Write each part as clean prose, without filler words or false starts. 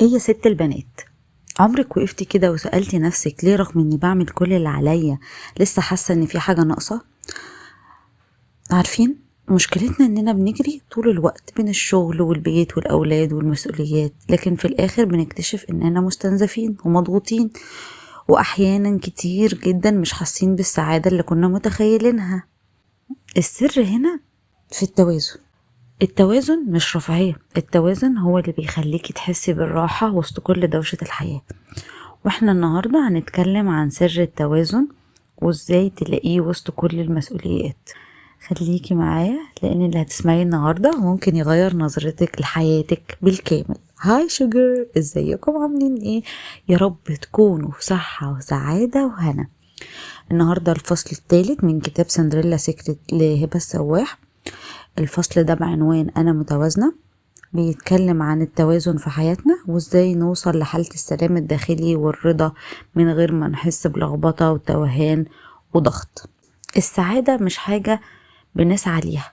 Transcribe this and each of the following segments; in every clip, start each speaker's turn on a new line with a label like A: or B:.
A: ايه يا ست البنات؟ عمرك وقفتي كده وسألتي نفسك ليه رغم اني بعمل كل اللي عليا لسه حاسة ان في حاجة ناقصة؟ عارفين مشكلتنا اننا بنجري طول الوقت بين الشغل والبيت والاولاد والمسؤوليات، لكن في الاخر بنكتشف اننا مستنزفين ومضغوطين، واحيانا كتير جدا مش حاسين بالسعادة اللي كنا متخيلينها. السر هنا في التوازن. التوازن مش رفاهية، التوازن هو اللي بيخليكي تحسي بالراحة وسط كل دوشة الحياة. واحنا النهاردة هنتكلم عن سر التوازن وازاي تلاقيه وسط كل المسؤوليات. خليكي معايا لان اللي هتسمعيه النهاردة ممكن يغير نظرتك لحياتك بالكامل. هاي شوجر، ازيكم عاملين ايه؟ يا رب تكونوا في صحة وسعادة وهنا. النهاردة الفصل الثالث من كتاب سندريلا سيكريت لهبة السواح. الفصل ده بعنوان انا متوازنة، بيتكلم عن التوازن في حياتنا وازاي نوصل لحالة السلام الداخلي والرضا من غير ما نحس بلخبطة وتوهان وضغط. السعادة مش حاجة بنسعى ليها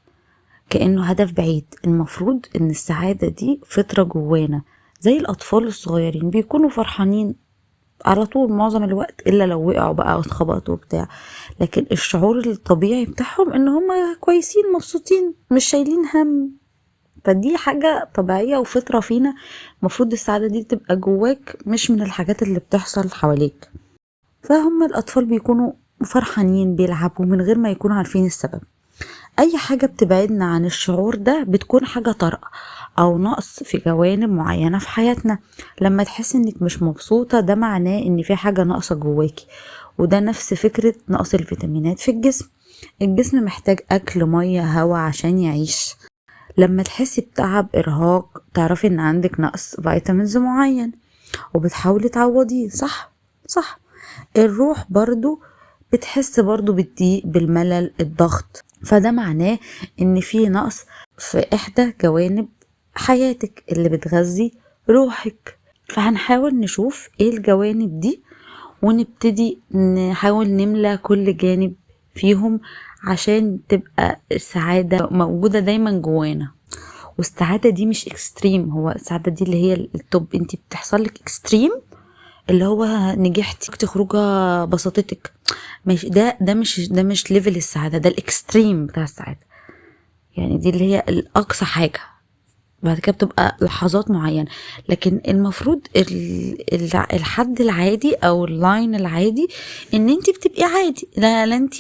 A: كأنه هدف بعيد، المفروض ان السعادة دي فطرة جوانا، زي الأطفال الصغيرين بيكونوا فرحانين على طول معظم الوقت، إلا لو وقعوا بقى واتخبطوا وبتاع، لكن الشعور الطبيعي بتاعهم ان هم كويسين مبسوطين مش شايلين هم. فدي حاجة طبيعية وفطرة فينا، المفروض السعادة دي تبقى جواك مش من الحاجات اللي بتحصل حواليك. فهم الأطفال بيكونوا فرحانين بيلعبوا من غير ما يكونوا عارفين السبب. أي حاجة بتبعدنا عن الشعور ده بتكون حاجة طارئة أو نقص في جوانب معينة في حياتنا. لما تحس إنك مش مبسوطة ده معناه إن في حاجة ناقصة جواكي، وده نفس فكرة نقص الفيتامينات في الجسم. الجسم محتاج أكل مية هوا عشان يعيش. لما تحسي بتعب إرهاق تعرفي إن عندك نقص فيتامينز معين وبتحاولي تعوضيه. صح. الروح برضو بتحس برضو بالضيق بالملل الضغط، فده معناه إن في نقص في إحدى جوانب حياتك اللي بتغذي روحك. فهنحاول نشوف إيه الجوانب دي ونبتدي نحاول نملى كل جانب فيهم عشان تبقى السعادة موجودة دايما جوانا. والسعادة دي مش اكستريم، هو السعادة دي اللي هي التوب، انت بتحصل لك اكستريم اللي هو نجحتي خروجه بساطتك، ماشي، ده مش ليفل السعادة، ده الاكستريم بتاع السعادة. يعني دي اللي هي الاقصى حاجة، بعد كده بتبقى لحظات معينة. لكن المفروض الحد العادي او اللاين العادي ان انت بتبقي عادي، لا انت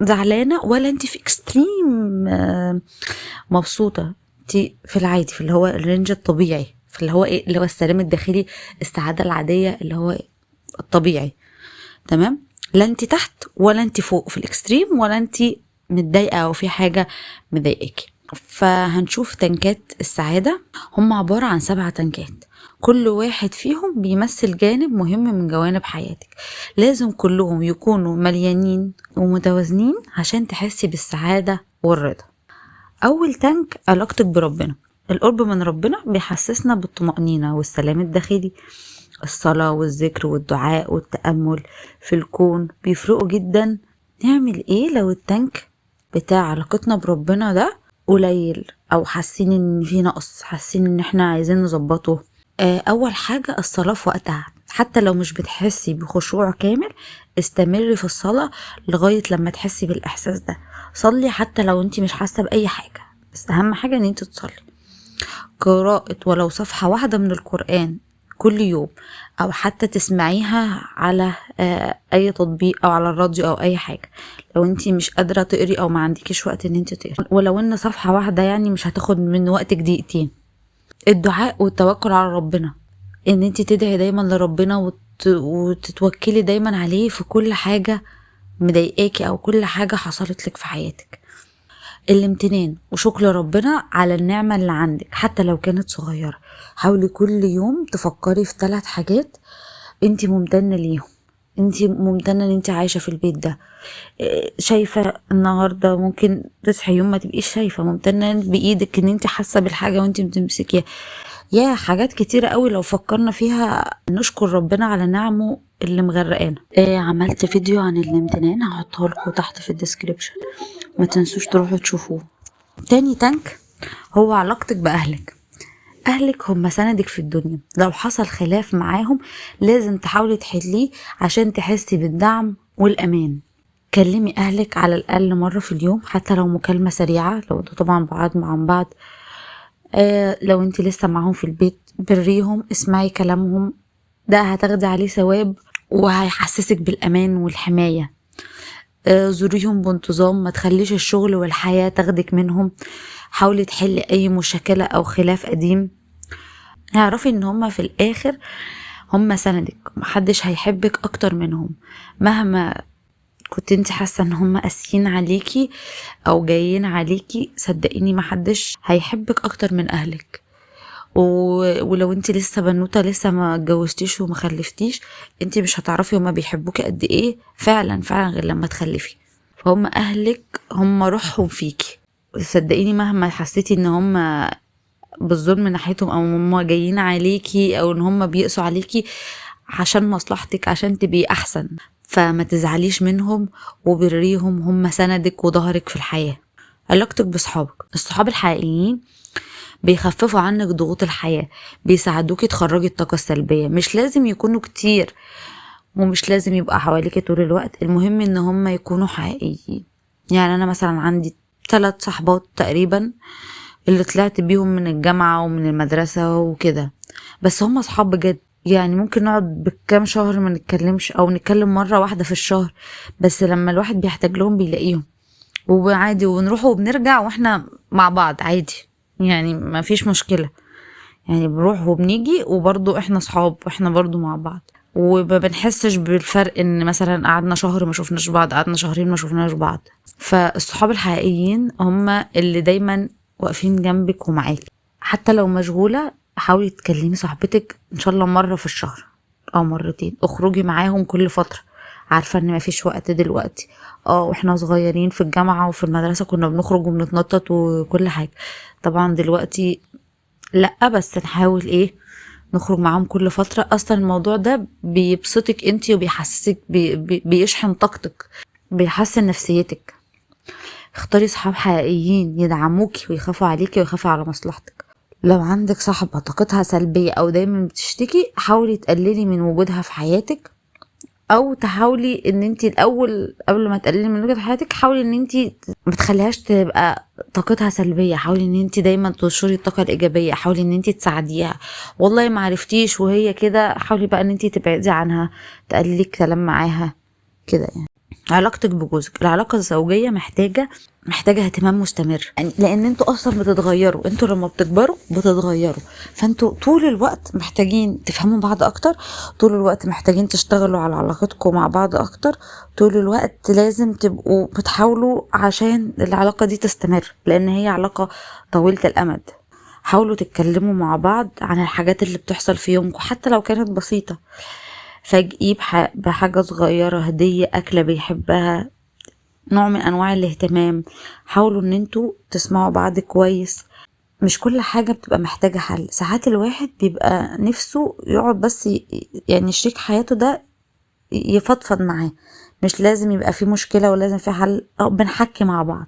A: زعلانة ولا انت في اكستريم مبسوطة. انت في العادي، في اللي هو الرينج الطبيعي، في اللي هو ايه، اللي هو السلام الداخلي، السعادة العادية اللي هو الطبيعي. تمام، لا انت تحت ولا انت فوق في الاكستريم، ولا انت متضايقة او في حاجة مضايقاكي. فهنشوف تنكات السعادة. هم عبارة عن 7 تنكات، كل واحد فيهم بيمثل جانب مهم من جوانب حياتك. لازم كلهم يكونوا مليانين ومتوازنين عشان تحسي بالسعادة والرضا. أول تانك علاقتك بربنا. القرب من ربنا بيحسسنا بالطمأنينة والسلام الداخلي. الصلاة والذكر والدعاء والتأمل في الكون بيفرقوا جدا. نعمل ايه لو التانك بتاع علاقتنا بربنا ده قليل، او حاسين ان في نقص، حاسين ان احنا عايزين نظبطه؟ اول حاجة الصلاة في وقتها، حتى لو مش بتحسي بخشوع كامل استمري في الصلاة لغاية لما تحسي بالاحساس ده. صلي حتى لو انت مش حاسة باي حاجة، بس اهم حاجة ان انت تصلي. قراءة ولو صفحة واحدة من القرآن كل يوم، او حتى تسمعيها على اي تطبيق او على الراديو او اي حاجة لو انتي مش قادرة تقري او ما عندكيش وقت ان انتي تقري، ولو ان صفحة واحدة يعني مش هتاخد من وقتك دقيقتين. الدعاء والتوكل على ربنا، ان انتي تدعي دايما لربنا وتتوكلي دايما عليه في كل حاجة مضايقاكي او كل حاجة حصلت لك في حياتك. الامتنان وشكر ربنا على النعمة اللي عندك حتى لو كانت صغيرة. حاولي كل يوم تفكري في 3 حاجات انتي ممتنة ليهم. انتي ممتنة ان انتي عايشة في البيت ده، شايفة النهاردة ممكن تصحي يوم ما تبقيش شايفة، ممتنة بإيدك ان انتي حاسة بالحاجة وانتي بتمسكيها. يا حاجات كتيرة قوي لو فكرنا فيها نشكر ربنا على نعمه اللي مغرقانا. عملت فيديو عن الامتنان هحطه لكم تحت في الديسكريبشن، ما تنسوش تروحوا تشوفوه. تاني تانك هو علاقتك بأهلك. اهلك هم سندك في الدنيا، لو حصل خلاف معاهم لازم تحاولي تحليه عشان تحسي بالدعم والامان. كلمي اهلك على الاقل مرة في اليوم، حتى لو مكالمة سريعة لو انتوا طبعا بعاد مع بعض. لو انت لسه معاهم في البيت بريهم، اسمعي كلامهم، ده هتاخدي عليه ثواب وهيحسسك بالامان والحماية. زوريهم بانتظام، ما تخليش الشغل والحياة تاخدك منهم. حاولي تحلي اي مشكلة او خلاف قديم. اعرفي ان هما في الاخر هما سندك، محدش هيحبك اكتر منهم. مهما كنت انت حاسة ان هما قاسيين عليكي او جايين عليكي، صدقيني محدش هيحبك اكتر من اهلك. ولو انت لسه بنوتة لسه ما اتجوزتيش وما خلفتيش، انت مش هتعرفي هما بيحبوكي قد ايه فعلا فعلا غير لما تخلفي. فهم اهلك هم روحهم فيكي. صدقيني مهما حسيتي ان هم بالظلم ناحيتهم او هم جايين عليكي او ان هم بيقسوا عليكي عشان مصلحتك عشان تبقي احسن، فما تزعليش منهم وبريهم، هم سندك وظهرك في الحياة. علاقتك بصحابك، الصحاب الحقيقيين بيخففوا عنك ضغوط الحياة، بيساعدوكي تخرجي الطاقة السلبية. مش لازم يكونوا كتير ومش لازم يبقى حواليكي طول الوقت، المهم ان هم يكونوا حقيقيين. يعني انا مثلا عندي 3 صحبات تقريبا اللي طلعت بيهم من الجامعة ومن المدرسة وكده، بس هم صحاب بجد. يعني ممكن نقعد بكام شهر ما نتكلمش او نتكلم مرة واحدة في الشهر، بس لما الواحد بيحتاج لهم بيلاقيهم وعادي، وبنروح وبنرجع واحنا مع بعض عادي، يعني ما فيش مشكلة. يعني بنروح وبنيجي وبرضو احنا صحاب واحنا برضو مع بعض، وما بنحسش بالفرق ان مثلا قعدنا شهر ما شوفناش بعض، قعدنا شهرين ما شوفناش بعض. فالصحاب الحقيقيين هم اللي دايما واقفين جنبك ومعاكي. حتى لو مشغولة حاولي تكلمي صاحبتك ان شاء الله مرة في الشهر او مرتين، اخرجي معاهم كل فترة. عارفة ان مفيش وقت دلوقتي، واحنا صغيرين في الجامعة وفي المدرسة كنا بنخرج وبنتنطط وكل حاجة. طبعا دلوقتي لا، بس نحاول نخرج معاهم كل فترة. اصلا الموضوع ده بيبسطك انتي وبيحسسك بيشحن طاقتك، بيحسن نفسيتك. اختاري صحاب حقيقيين يدعموكي ويخافوا عليكي ويخافوا على مصلحتك. لو عندك صاحبة طاقتها سلبية او دايما بتشتكي، حاولي تقللي من وجودها في حياتك، او تحاولي ان انتي الاول قبل ما تقللي من وجهة حياتك حاولي ان انتي ما تخليهاش تبقى طاقتها سلبية. حاولي ان انتي دايما تنشري الطاقة الايجابية، حاولي ان انتي تساعديها. والله ما عرفتيش وهي كده، حاولي بقى ان انتي تبعدي عنها، تقللي الكلام معاها كده يعني. علاقتك بجوزك، العلاقة الزوجية محتاجة اهتمام مستمر، يعني لان انتوا اصلا بتتغيروا، انتوا لما بتكبروا بتتغيروا، فانتوا طول الوقت محتاجين تفهموا بعض اكتر، طول الوقت محتاجين تشتغلوا على علاقتكم مع بعض اكتر، طول الوقت لازم تبقوا بتحاولوا عشان العلاقة دي تستمر، لان هي علاقة طويلة الامد. حاولوا تتكلموا مع بعض عن الحاجات اللي بتحصل في يومكم حتى لو كانت بسيطة. فاجئيه بحاجة صغيرة، هدية، أكلة بيحبها، نوع من أنواع الاهتمام. حاولوا ان انتوا تسمعوا بعض كويس. مش كل حاجة بتبقى محتاجة حل، ساعات الواحد بيبقى نفسه يقعد بس يعني شريك حياته ده يفضفض معاه، مش لازم يبقى في مشكلة ولازم في حل، أو بنحكي مع بعض.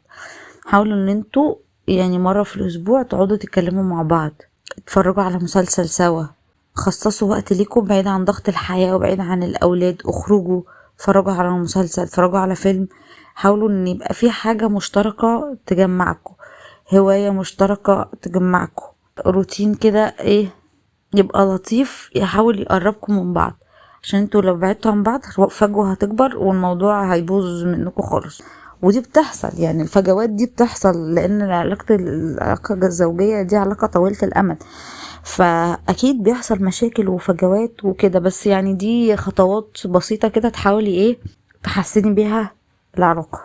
A: حاولوا ان انتوا يعني مرة في الأسبوع تقعدوا تتكلموا مع بعض، اتفرجوا على مسلسل سوا، خصصوا وقت ليكم بعيد عن ضغط الحياة وبعيد عن الأولاد، اخرجوا اتفرجوا على مسلسل، اتفرجوا على فيلم. حاولوا ان يبقى في حاجة مشتركة تجمعكم، هواية مشتركة تجمعكم، روتين كده يبقى لطيف يحاول يقربكم من بعض، عشان انتوا لو بعدتوا عن بعض فجوة هتكبر والموضوع هيبوظ منكم خالص. ودي بتحصل، يعني الفجوات دي بتحصل لان العلاقة الزوجية دي علاقة طويلة الامد، فاكيد بيحصل مشاكل وفجوات وكده، بس يعني دي خطوات بسيطة كده تحاولي تحسني بيها العلاقة.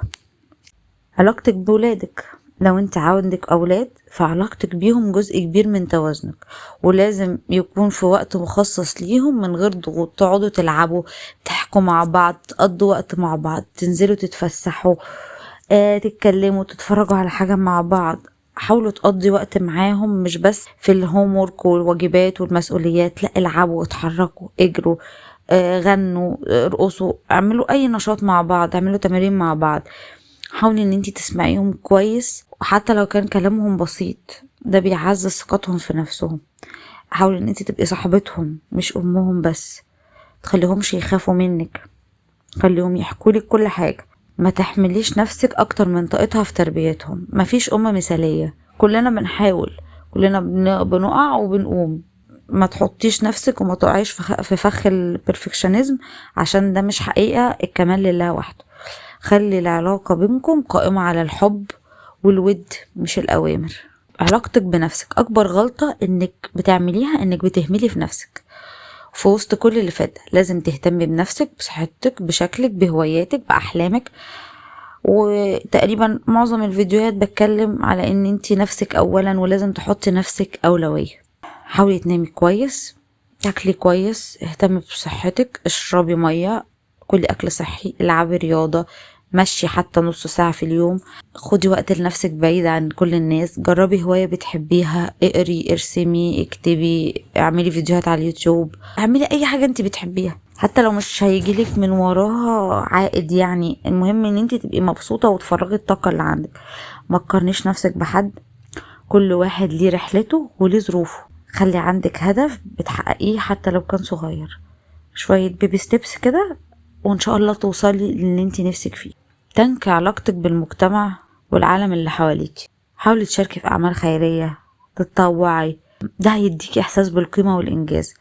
A: علاقتك بولادك، لو انت عندك اولاد فعلاقتك بيهم جزء كبير من توازنك، ولازم يكون في وقت مخصص ليهم من غير ضغوط، تقعدوا تلعبوا، تحكوا مع بعض، تقضوا وقت مع بعض، تنزلوا تتفسحوا، تتكلموا، تتفرجوا على حاجة مع بعض. حاولوا تقضي وقت معاهم مش بس في الهوم وورك والواجبات والمسؤوليات، لا العبوا، اتحركوا، اجروا، غنوا، ارقصوا، اعملوا اي نشاط مع بعض، اعملوا تمارين مع بعض. حاولي ان انتي تسمعيهم كويس وحتى لو كان كلامهم بسيط، ده بيعزز ثقتهم في نفسهم. حاولي ان انت تبقي صاحبتهم مش امهم بس، تخليهمش يخافوا منك، خليهم يحكولك كل حاجة. ما تحمليش نفسك اكتر من طاقتها في تربيتهم. مفيش ام مثالية، كلنا بنحاول، كلنا بنقع وبنقوم. ما تحطيش نفسك وما تقعيش في فخ البرفكشنزم، عشان ده مش حقيقة. الكمال لله وحده. خلي العلاقة بينكم قائمة على الحب والود مش الأوامر. علاقتك بنفسك، أكبر غلطة إنك بتعمليها إنك بتهملي في نفسك. في وسط كل اللي فات لازم تهتمي بنفسك، بصحتك، بشكلك، بهواياتك، بأحلامك. وتقريبا معظم الفيديوهات بتكلم على ان انتي نفسك اولا، ولازم تحطي نفسك اولوية. حاولي تنامي كويس، تاكلي كويس، اهتمي بصحتك، اشربي مية، كلي اكل صحي، العبي رياضة، مشي حتى نص ساعة في اليوم. خدي وقت لنفسك بعيد عن كل الناس. جربي هواية بتحبيها، اقري، ارسمي، اكتبي، اعملي فيديوهات على اليوتيوب، اعملي اي حاجة انت بتحبيها حتى لو مش هيجيلك من وراها عائد. يعني المهم ان انت تبقي مبسوطة وتفرغي الطاقة اللي عندك. ما تقارنيش نفسك بحد، كل واحد ليه رحلته وليه ظروفه. خلي عندك هدف بتحققيه حتى لو كان صغير، شوية بيبي ستيبس كده، وان شاء الله توصلي للي انت نفسك فيه. تنكي علاقتك بالمجتمع والعالم اللي حواليك. حاولي تشاركي في اعمال خيرية، تتطوعي، ده هيديكي احساس بالقيمة والانجاز.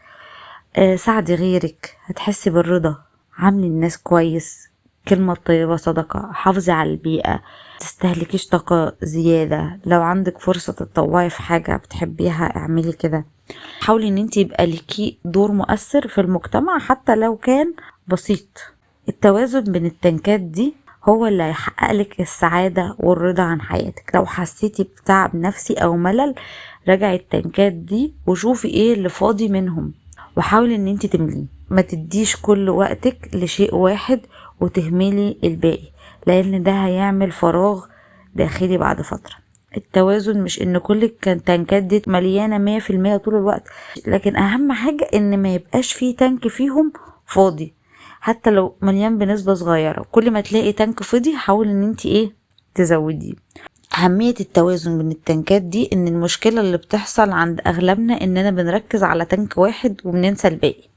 A: ساعدي غيرك، هتحسي بالرضا. عاملي الناس كويس، كلمة طيبة صدقة. حافظي على البيئة، تستهلكيش طاقة زيادة. لو عندك فرصة تتطوعي في حاجة بتحبيها اعملي كده. حاولي ان انت يبقى ليكي دور مؤثر في المجتمع حتى لو كان بسيط. التوازن بين التنكات دي هو اللي هيحقق لك السعادة والرضا عن حياتك. لو حسيتي بتعب نفسي او ملل، راجعي التنكات دي وشوفي ايه اللي فاضي منهم، وحاولي ان انت تمليه. ما تديش كل وقتك لشيء واحد وتهملي الباقي، لان ده هيعمل فراغ داخلي بعد فترة. التوازن مش ان كل التنكات دي مليانة 100% طول الوقت، لكن اهم حاجة ان ما يبقاش فيه تانك فيهم فاضي، حتى لو مليان بنسبة صغيرة. كل ما تلاقي تانك فاضي حاول ان انت تزوديه. أهمية التوازن بين التنكات دي ان المشكلة اللي بتحصل عند اغلبنا اننا بنركز على تانك واحد وبننسى الباقي.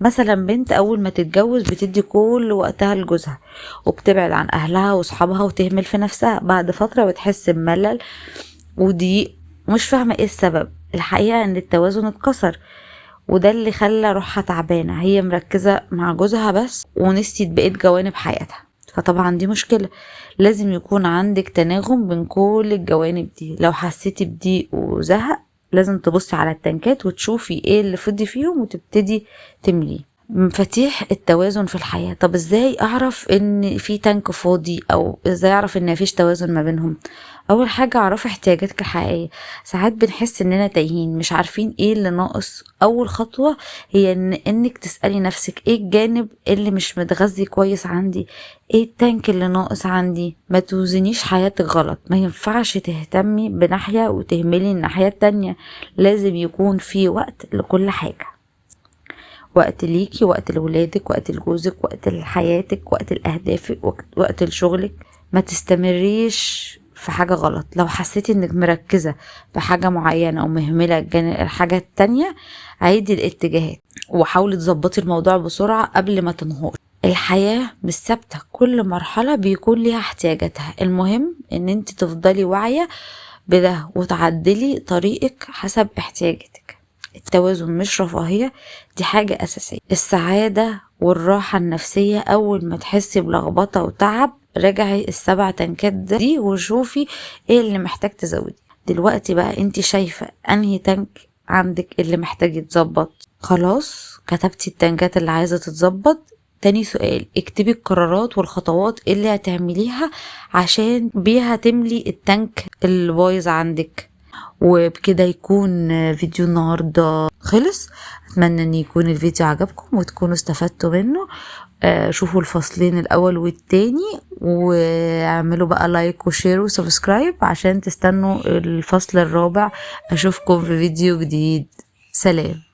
A: مثلا بنت اول ما تتجوز بتدي كل وقتها لجوزها وبتبعد عن اهلها واصحابها وتهمل في نفسها. بعد فترة بتحس بملل وضيق ومش فاهمة ايه السبب. الحقيقة ان التوازن اتكسر، وده اللي خلى روحها تعبانة. هي مركزة مع جوزها بس ونسيت بقية جوانب حياتها. فطبعا دي مشكلة. لازم يكون عندك تناغم بين كل الجوانب دي. لو حسيتي بضيق وزهق لازم تبصي على التنكات وتشوفي ايه اللي فضي فيهم وتبتدي تمليه. مفاتيح التوازن في الحياة. طب ازاي اعرف ان في تانك فاضي، او ازاي اعرف ان مفيش توازن ما بينهم؟ اول حاجة اعرفي احتياجاتك الحقيقية. ساعات بنحس اننا تايهين مش عارفين ايه اللي ناقص. اول خطوة هي انك تسألي نفسك ايه الجانب اللي مش متغذي كويس عندي، ايه التانك اللي ناقص عندي. ما توزنيش حياتك غلط. ما ينفعش تهتمي بناحية وتهملي الناحية التانية. لازم يكون في وقت لكل حاجة. وقت ليكي، وقت لولادك، وقت لجوزك، وقت لحياتك، وقت لأهدافك، وقت لشغلك. ما تستمريش في حاجة غلط. لو حسيتي انك مركزة في حاجة معينة او مهملة الحاجة التانية، عيدي الاتجاهات وحاولي تظبطي الموضوع بسرعة قبل ما تنهار. الحياة مش ثابتة، كل مرحلة بيكون ليها احتياجاتها. المهم ان انت تفضلي واعية بده وتعدلي طريقك حسب احتياجاتك. التوازن مش رفاهية، دي حاجة أساسية. السعادة والراحة النفسية. أول ما تحسي بلخبطة وتعب راجعي ال7 تنكات دي وشوفي ايه اللي محتاج تزودي. دلوقتي بقى انت شايفة انهي تنك عندك اللي محتاج يتظبط. خلاص كتبتي التنكات اللي عايزة تتظبط. تاني سؤال، اكتبي القرارات والخطوات اللي هتعمليها عشان بيها تملي التانك اللي بايظ عندك. وبكده يكون فيديو النهاردة خلص. اتمنى ان يكون الفيديو عجبكم وتكونوا استفدتوا منه. شوفوا الفصلين الاول والتاني واعملوا بقى لايك وشير وسبسكرايب عشان تستنوا الفصل الرابع. اشوفكم في فيديو جديد. سلام.